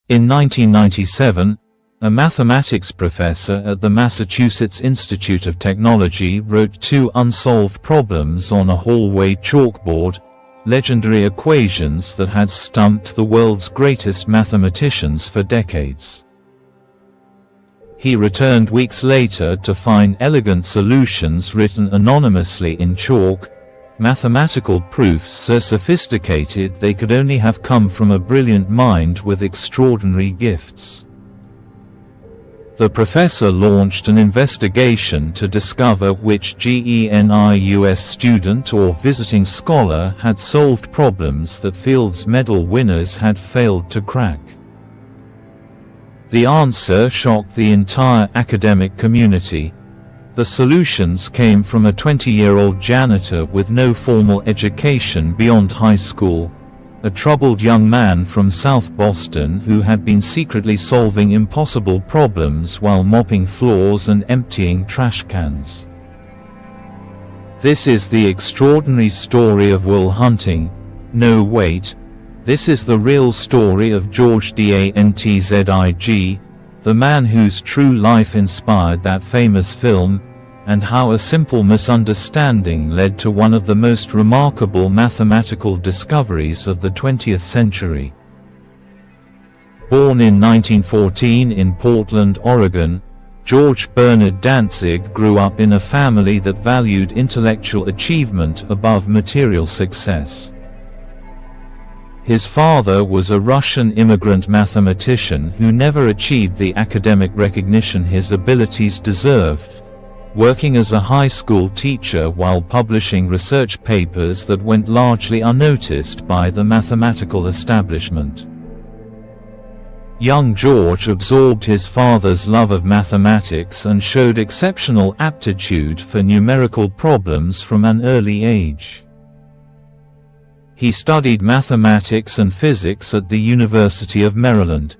In 1997, a mathematics professor at the Massachusetts Institute of Technology wrote 2 unsolved problems on a hallway chalkboard, legendary equations that had stumped the world's greatest mathematicians for decades. He returned weeks later to find elegant solutions written anonymously in chalk, mathematical proofs so sophisticated they could only have come from a brilliant mind with extraordinary gifts. The professor launched an investigation to discover which GENIUS student or visiting scholar had solved problems that Fields Medal winners had failed to crack. The answer shocked the entire academic community. The solutions came from a 20-year-old janitor with no formal education beyond high school, a troubled young man from South Boston who had been secretly solving impossible problems while mopping floors and emptying trash cans. This is the extraordinary story of Will Hunting. No, wait. This is the real story of George Dantzig, the man whose true life inspired that famous film, and how a simple misunderstanding led to one of the most remarkable mathematical discoveries of the 20th century. Born in 1914 in Portland, Oregon, George Bernard Dantzig grew up in a family that valued intellectual achievement above material success. His father was a Russian immigrant mathematician who never achieved the academic recognition his abilities deserved, working as a high school teacher while publishing research papers that went largely unnoticed by the mathematical establishment. Young George absorbed his father's love of mathematics and showed exceptional aptitude for numerical problems from an early age. He studied mathematics and physics at the University of Maryland,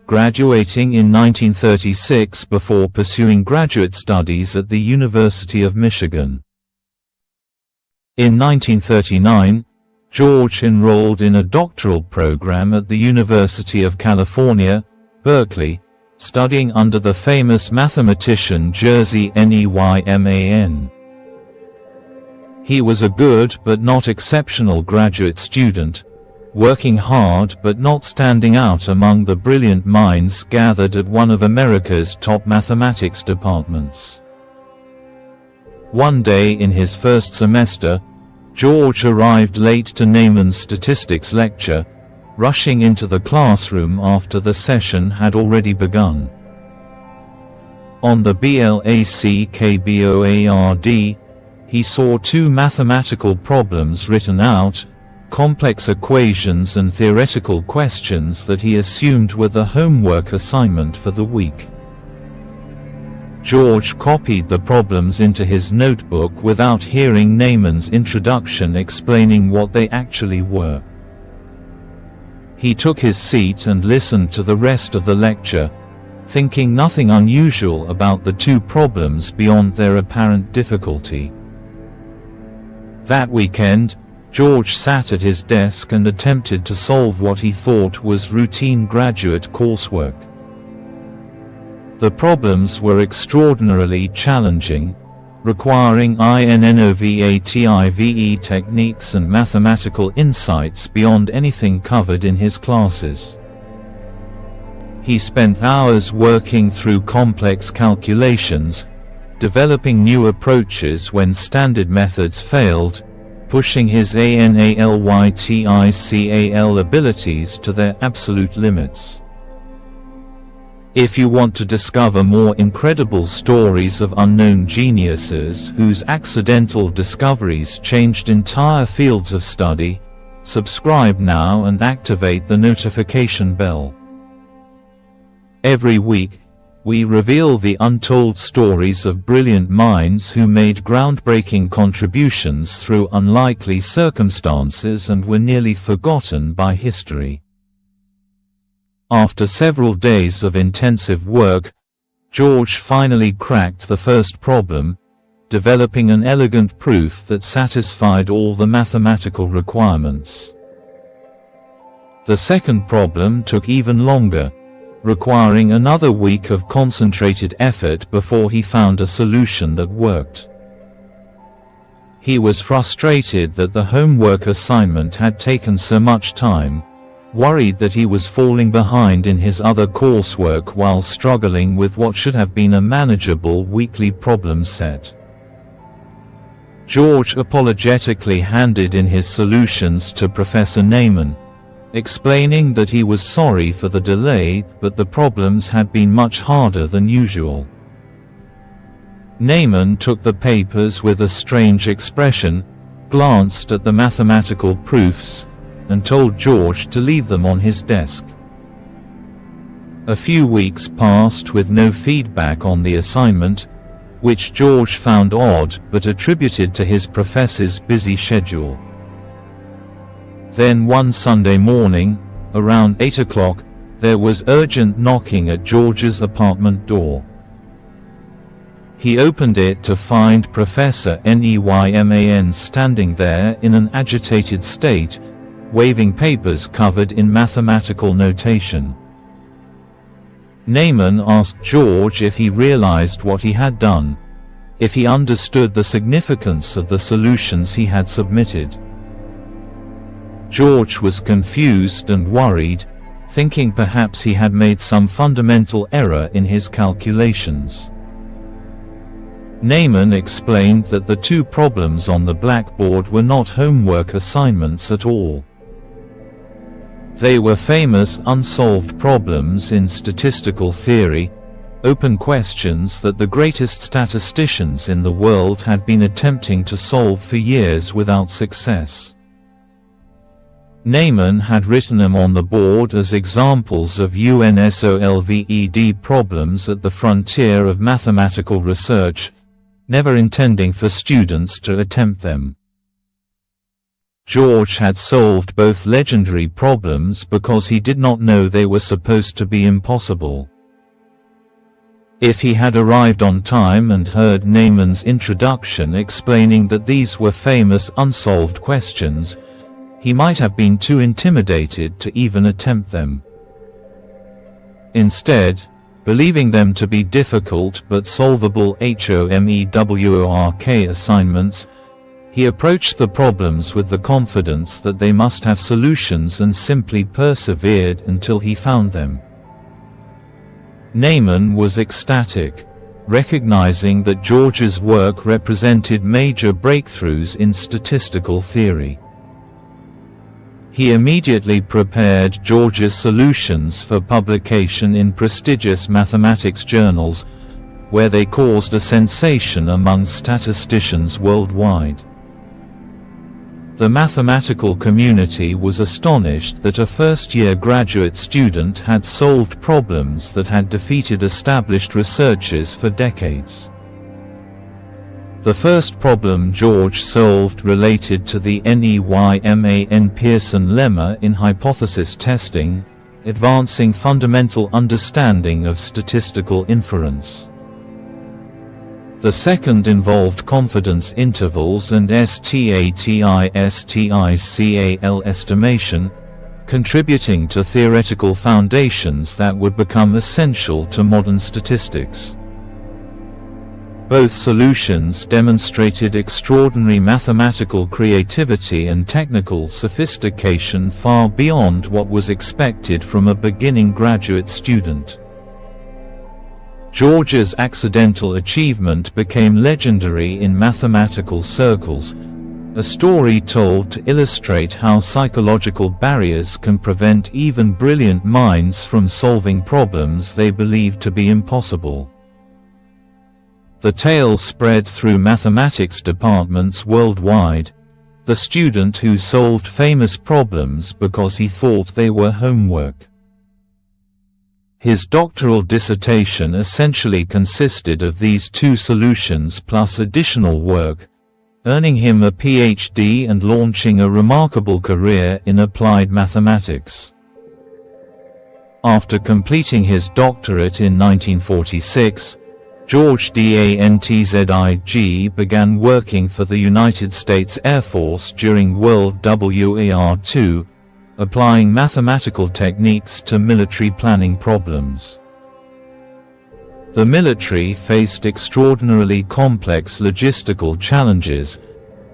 graduating in 1936 before pursuing graduate studies at the University of Michigan. In 1939, George enrolled in a doctoral program at the University of California, Berkeley, studying under the famous mathematician Jerzy Neyman. He was a good but not exceptional graduate student, working hard but not standing out among the brilliant minds gathered at one of America's top mathematics departments. One day in his first semester, George arrived late to Neyman's statistics lecture, rushing into the classroom after the session had already begun. On the blackboard, he saw 2 mathematical problems written out, complex equations and theoretical questions that he assumed were the homework assignment for the week. George copied the problems into his notebook without hearing Neyman's introduction explaining what they actually were. He took his seat and listened to the rest of the lecture, thinking nothing unusual about the 2 problems beyond their apparent difficulty. That weekend, George sat at his desk and attempted to solve what he thought was routine graduate coursework. The problems were extraordinarily challenging, requiring innovative techniques and mathematical insights beyond anything covered in his classes. He spent hours working through complex calculations, developing new approaches when standard methods failed, pushing his analytical abilities to their absolute limits. If you want to discover more incredible stories of unknown geniuses whose accidental discoveries changed entire fields of study, subscribe now and activate the notification bell. Every week, we reveal the untold stories of brilliant minds who made groundbreaking contributions through unlikely circumstances and were nearly forgotten by history. After several days of intensive work, George finally cracked the first problem, developing an elegant proof that satisfied all the mathematical requirements. The second problem took even longer, requiring another week of concentrated effort before he found a solution that worked. He was frustrated that the homework assignment had taken so much time, worried that he was falling behind in his other coursework while struggling with what should have been a manageable weekly problem set. George apologetically handed in his solutions to Professor Neyman, explaining that he was sorry for the delay but the problems had been much harder than usual. Neyman took the papers with a strange expression, glanced at the mathematical proofs, and told George to leave them on his desk. A few weeks passed with no feedback on the assignment, which George found odd but attributed to his professor's busy schedule. Then one Sunday morning, around 8 o'clock, there was urgent knocking at George's apartment door. He opened it to find Professor Neyman standing there in an agitated state, waving papers covered in mathematical notation. Neyman asked George if he realized what he had done, if he understood the significance of the solutions he had submitted. George was confused and worried, thinking perhaps he had made some fundamental error in his calculations. Neyman explained that the two problems on the blackboard were not homework assignments at all. They were famous unsolved problems in statistical theory, open questions that the greatest statisticians in the world had been attempting to solve for years without success. Neyman had written them on the board as examples of unsolved problems at the frontier of mathematical research, never intending for students to attempt them. George had solved both legendary problems because he did not know they were supposed to be impossible. If he had arrived on time and heard Neyman's introduction explaining that these were famous unsolved questions, he might have been too intimidated to even attempt them. Instead, believing them to be difficult but solvable homework assignments, he approached the problems with the confidence that they must have solutions and simply persevered until he found them. Neyman was ecstatic, recognizing that George's work represented major breakthroughs in statistical theory. He immediately prepared George's solutions for publication in prestigious mathematics journals, where they caused a sensation among statisticians worldwide. The mathematical community was astonished that a first-year graduate student had solved problems that had defeated established researchers for decades. The first problem George solved related to the Neyman-Pearson lemma in hypothesis testing, advancing fundamental understanding of statistical inference. The second involved confidence intervals and statistical estimation, contributing to theoretical foundations that would become essential to modern statistics. Both solutions demonstrated extraordinary mathematical creativity and technical sophistication far beyond what was expected from a beginning graduate student. George's accidental achievement became legendary in mathematical circles, a story told to illustrate how psychological barriers can prevent even brilliant minds from solving problems they believed to be impossible. The tale spread through mathematics departments worldwide, the student who solved famous problems because he thought they were homework. His doctoral dissertation essentially consisted of these two solutions plus additional work, earning him a PhD and launching a remarkable career in applied mathematics. After completing his doctorate in 1946, George Dantzig began working for the United States Air Force during World War II, applying mathematical techniques to military planning problems. The military faced extraordinarily complex logistical challenges: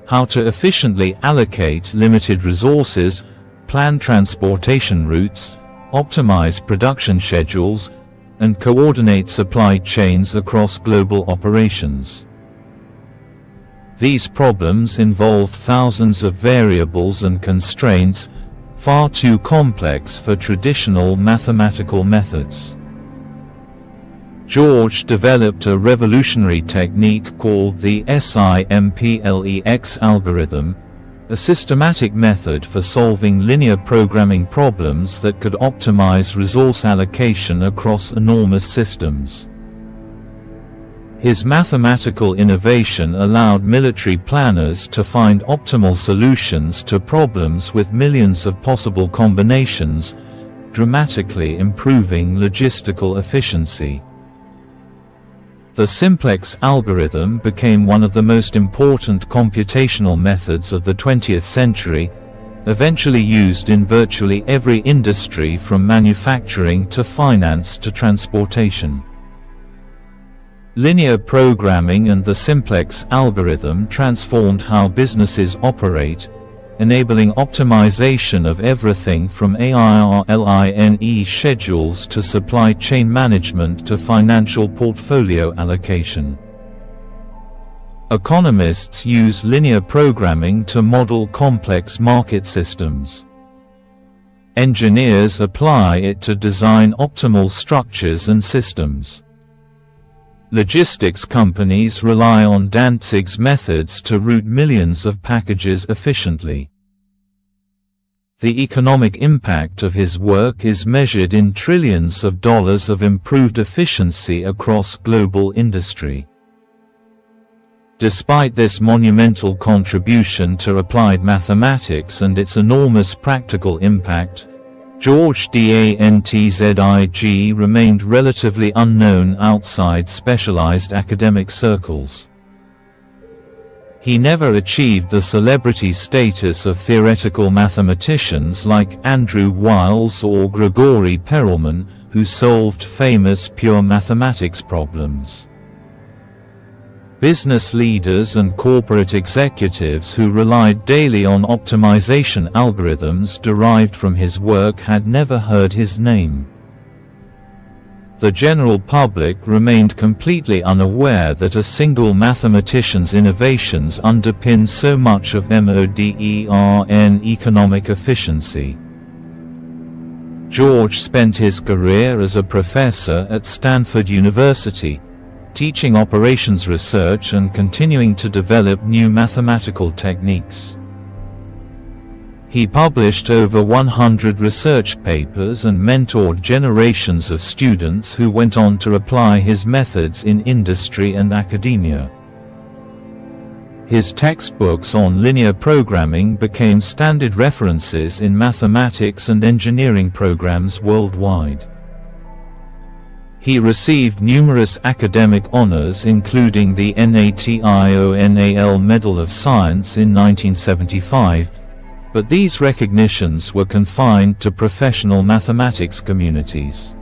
how to efficiently allocate limited resources, plan transportation routes, optimize production schedules, and coordinate supply chains across global operations. These problems involved thousands of variables and constraints, far too complex for traditional mathematical methods. George developed a revolutionary technique called the SIMPLEX algorithm, a systematic method for solving linear programming problems that could optimize resource allocation across enormous systems. His mathematical innovation allowed military planners to find optimal solutions to problems with millions of possible combinations, dramatically improving logistical efficiency. The simplex algorithm became one of the most important computational methods of the 20th century, eventually used in virtually every industry from manufacturing to finance to transportation. Linear programming and the simplex algorithm transformed how businesses operate, enabling optimization of everything from AIRLINE schedules to supply chain management to financial portfolio allocation. Economists use linear programming to model complex market systems. Engineers apply it to design optimal structures and systems. Logistics companies rely on Dantzig's methods to route millions of packages efficiently. The economic impact of his work is measured in trillions of dollars of improved efficiency across global industry. Despite this monumental contribution to applied mathematics and its enormous practical impact, George Dantzig remained relatively unknown outside specialized academic circles. He never achieved the celebrity status of theoretical mathematicians like Andrew Wiles or Grigori Perelman, who solved famous pure mathematics problems. Business leaders and corporate executives who relied daily on optimization algorithms derived from his work had never heard his name. The general public remained completely unaware that a single mathematician's innovations underpin so much of modern economic efficiency. George spent his career as a professor at Stanford University, teaching operations research and continuing to develop new mathematical techniques. He published over 100 research papers and mentored generations of students who went on to apply his methods in industry and academia. His textbooks on linear programming became standard references in mathematics and engineering programs worldwide. He received numerous academic honors including the NATIONAL Medal of Science in 1975, but these recognitions were confined to professional mathematics communities.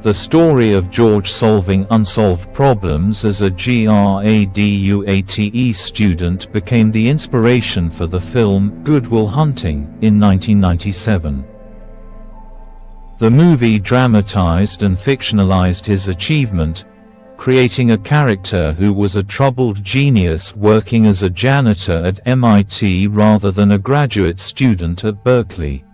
The story of George solving unsolved problems as a graduate student became the inspiration for the film Good Will Hunting in 1997. The movie dramatized and fictionalized his achievement, creating a character who was a troubled genius working as a janitor at MIT rather than a graduate student at Berkeley.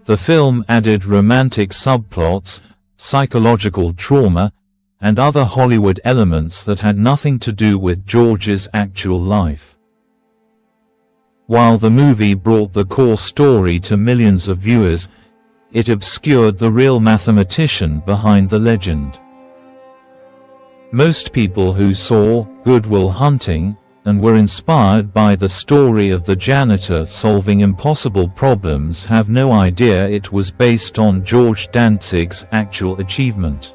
The film added romantic subplots, psychological trauma, and other Hollywood elements that had nothing to do with George's actual life. While the movie brought the core story to millions of viewers, it obscured the real mathematician behind the legend. Most people who saw Good Will Hunting and were inspired by the story of the janitor solving impossible problems have no idea it was based on George Dantzig's actual achievement.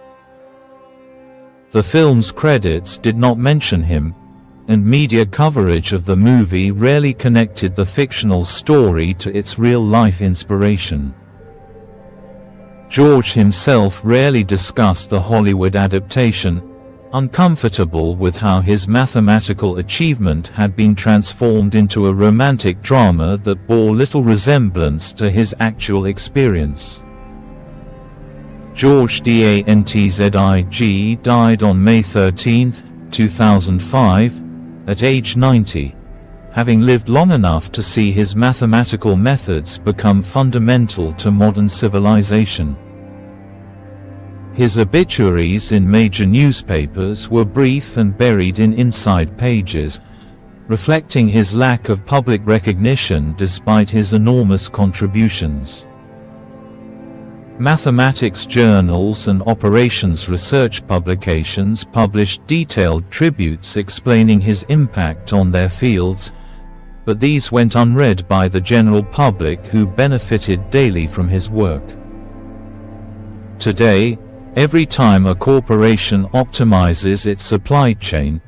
The film's credits did not mention him, and media coverage of the movie rarely connected the fictional story to its real-life inspiration. George himself rarely discussed the Hollywood adaptation, uncomfortable with how his mathematical achievement had been transformed into a romantic drama that bore little resemblance to his actual experience. George Dantzig died on May 13, 2005, at age 90, having lived long enough to see his mathematical methods become fundamental to modern civilization. His obituaries in major newspapers were brief and buried in inside pages, reflecting his lack of public recognition despite his enormous contributions. Mathematics journals and operations research publications published detailed tributes explaining his impact on their fields, but these went unread by the general public who benefited daily from his work. Today, every time a corporation optimizes its supply chain,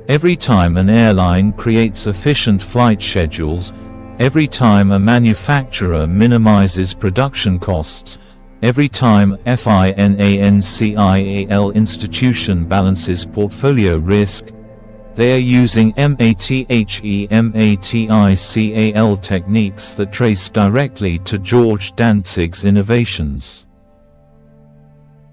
every time an airline creates efficient flight schedules, every time a manufacturer minimizes production costs, every time a financial institution balances portfolio risk, they are using mathematical techniques that trace directly to George Dantzig's innovations.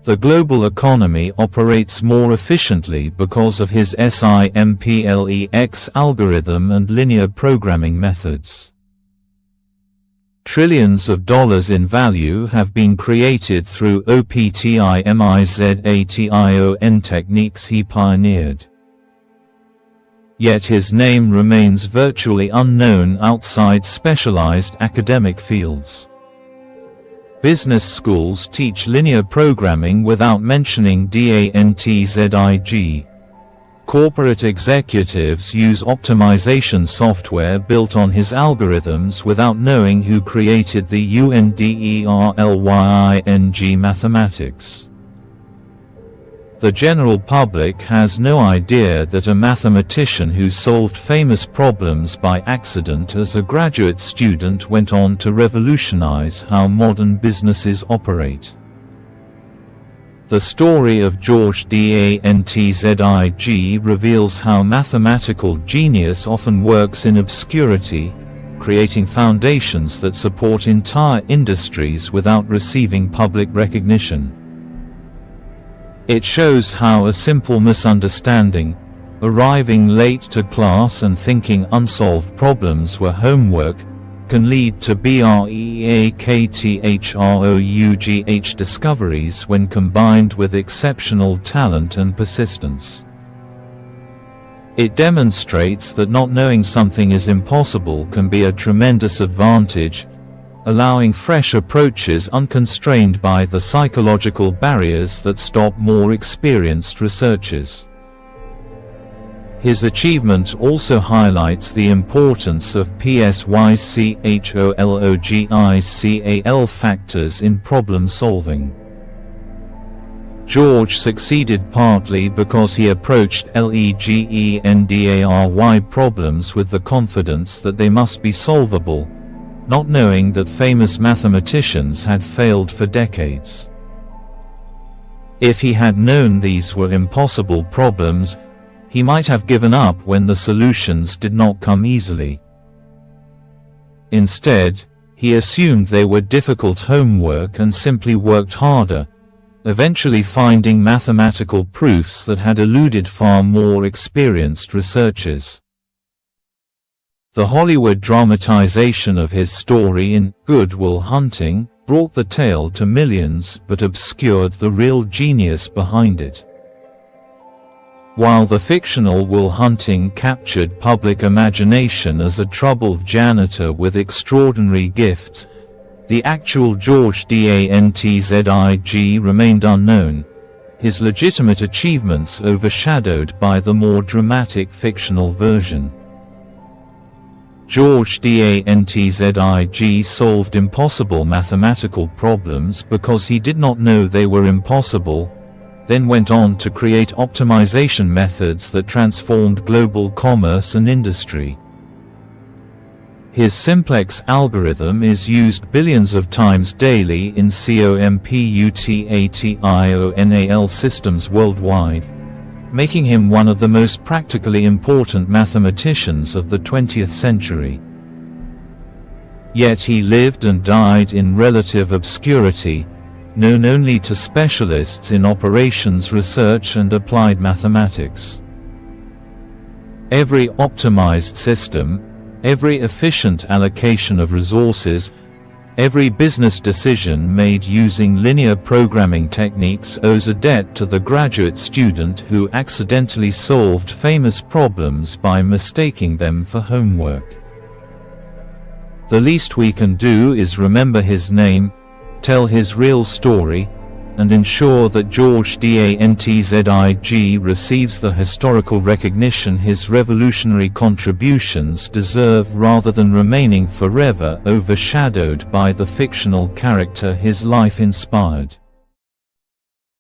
The global economy operates more efficiently because of his simplex algorithm and linear programming methods. Trillions of dollars in value have been created through optimization techniques he pioneered. Yet his name remains virtually unknown outside specialized academic fields. Business schools teach linear programming without mentioning Dantzig. Corporate executives use optimization software built on his algorithms without knowing who created the underlying mathematics. The general public has no idea that a mathematician who solved famous problems by accident as a graduate student went on to revolutionize how modern businesses operate. The story of George Dantzig reveals how mathematical genius often works in obscurity, creating foundations that support entire industries without receiving public recognition. It shows how a simple misunderstanding, arriving late to class and thinking unsolved problems were homework, can lead to breakthrough discoveries when combined with exceptional talent and persistence. It demonstrates that not knowing something is impossible can be a tremendous advantage, allowing fresh approaches unconstrained by the psychological barriers that stop more experienced researchers. His achievement also highlights the importance of psychological factors in problem solving. George succeeded partly because he approached legendary problems with the confidence that they must be solvable, not knowing that famous mathematicians had failed for decades. If he had known these were impossible problems, he might have given up when the solutions did not come easily. Instead, he assumed they were difficult homework and simply worked harder, eventually finding mathematical proofs that had eluded far more experienced researchers. The Hollywood dramatization of his story in Good Will Hunting brought the tale to millions but obscured the real genius behind it. While the fictional Will Hunting captured public imagination as a troubled janitor with extraordinary gifts, the actual George Dantzig remained unknown, his legitimate achievements overshadowed by the more dramatic fictional version. George Dantzig solved impossible mathematical problems because he did not know they were impossible. then went on to create optimization methods that transformed global commerce and industry. His simplex algorithm is used billions of times daily in computation systems worldwide, making him one of the most practically important mathematicians of the 20th century. Yet he lived and died in relative obscurity, known only to specialists in operations research and applied mathematics. Every optimized system, every efficient allocation of resources, every business decision made using linear programming techniques owes a debt to the graduate student who accidentally solved famous problems by mistaking them for homework. The least we can do is remember his name, tell his real story, and ensure that George Dantzig receives the historical recognition his revolutionary contributions deserve rather than remaining forever overshadowed by the fictional character his life inspired.